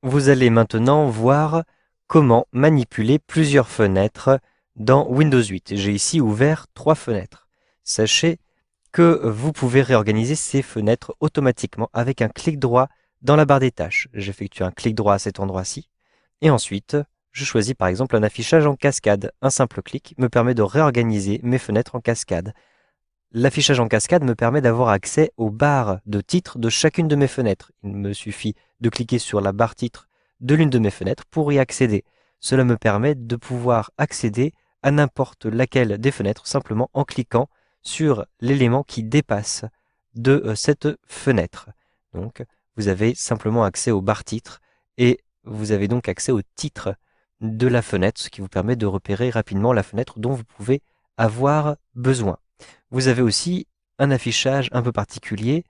Vous allez maintenant voir comment manipuler plusieurs fenêtres dans Windows 8. J'ai ici ouvert 3 fenêtres. Sachez que vous pouvez réorganiser ces fenêtres automatiquement avec un clic droit dans la barre des tâches. J'effectue un clic droit à cet endroit-ci et ensuite je choisis par exemple un affichage en cascade. Un simple clic me permet de réorganiser mes fenêtres en cascade. L'affichage en cascade me permet d'avoir accès aux barres de titre de chacune de mes fenêtres. Il me suffit de cliquer sur la barre titre de l'une de mes fenêtres pour y accéder. Cela me permet de pouvoir accéder à n'importe laquelle des fenêtres simplement en cliquant sur l'élément qui dépasse de cette fenêtre. Donc, vous avez simplement accès aux barres titres et vous avez donc accès au titre de la fenêtre, ce qui vous permet de repérer rapidement la fenêtre dont vous pouvez avoir besoin. Vous avez aussi un affichage un peu particulier.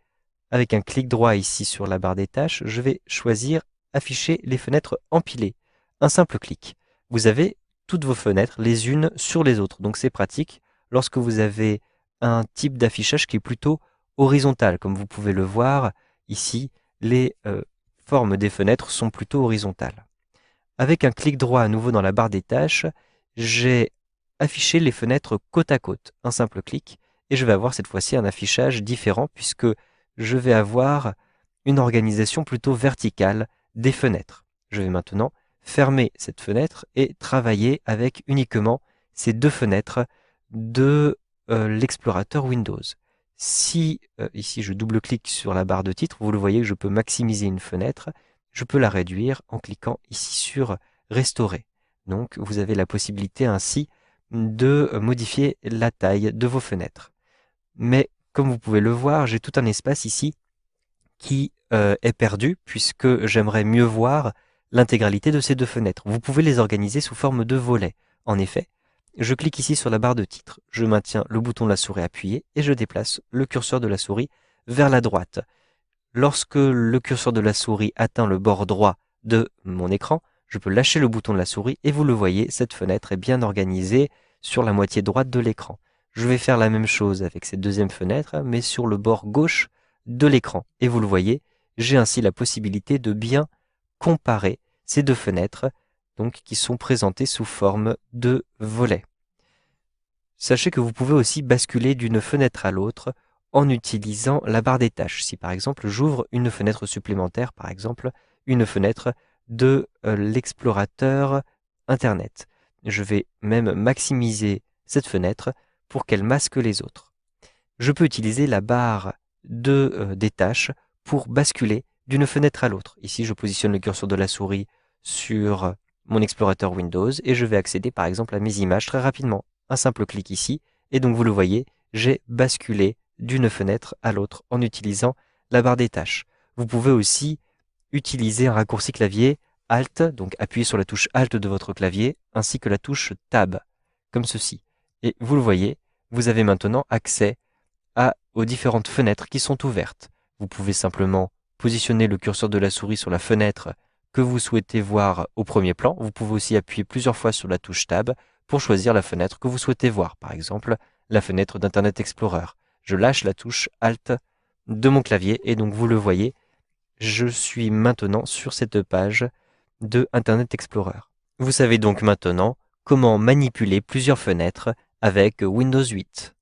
Avec un clic droit ici sur la barre des tâches, je vais choisir afficher les fenêtres empilées. Un simple clic. Vous avez toutes vos fenêtres les unes sur les autres. Donc c'est pratique lorsque vous avez un type d'affichage qui est plutôt horizontal. Comme vous pouvez le voir ici, les formes des fenêtres sont plutôt horizontales. Avec un clic droit à nouveau dans la barre des tâches, j'ai affiché les fenêtres côte à côte. Un simple clic et je vais avoir cette fois-ci un affichage différent puisque je vais avoir une organisation plutôt verticale des fenêtres. Je vais maintenant fermer cette fenêtre et travailler avec uniquement ces deux fenêtres de l'explorateur Windows. Si ici je double-clique sur la barre de titre, vous le voyez que je peux maximiser une fenêtre, je peux la réduire en cliquant ici sur Restaurer. Donc vous avez la possibilité ainsi de modifier la taille de vos fenêtres. Mais comme vous pouvez le voir, j'ai tout un espace ici qui est perdu puisque j'aimerais mieux voir l'intégralité de ces deux fenêtres. Vous pouvez les organiser sous forme de volets. En effet, je clique ici sur la barre de titre, je maintiens le bouton de la souris appuyé et je déplace le curseur de la souris vers la droite. Lorsque le curseur de la souris atteint le bord droit de mon écran, je peux lâcher le bouton de la souris et vous le voyez, cette fenêtre est bien organisée sur la moitié droite de l'écran. Je vais faire la même chose avec cette deuxième fenêtre, mais sur le bord gauche de l'écran. Et vous le voyez, j'ai ainsi la possibilité de bien comparer ces deux fenêtres, donc qui sont présentées sous forme de volets. Sachez que vous pouvez aussi basculer d'une fenêtre à l'autre en utilisant la barre des tâches. Si par exemple j'ouvre une fenêtre supplémentaire, par exemple une fenêtre de l'explorateur Internet, je vais même maximiser cette fenêtre pour qu'elle masque les autres. Je peux utiliser la barre des tâches pour basculer d'une fenêtre à l'autre. Ici, je positionne le curseur de la souris sur mon explorateur Windows et je vais accéder par exemple à mes images très rapidement. Un simple clic ici et donc vous le voyez, j'ai basculé d'une fenêtre à l'autre en utilisant la barre des tâches. Vous pouvez aussi utiliser un raccourci clavier Alt, donc appuyez sur la touche Alt de votre clavier, ainsi que la touche Tab, comme ceci. Et vous le voyez, vous avez maintenant accès aux différentes fenêtres qui sont ouvertes. Vous pouvez simplement positionner le curseur de la souris sur la fenêtre que vous souhaitez voir au premier plan. Vous pouvez aussi appuyer plusieurs fois sur la touche Tab pour choisir la fenêtre que vous souhaitez voir. Par exemple, la fenêtre d'Internet Explorer. Je lâche la touche Alt de mon clavier et donc vous le voyez, je suis maintenant sur cette page de Internet Explorer. Vous savez donc maintenant comment manipuler plusieurs fenêtres avec Windows 8.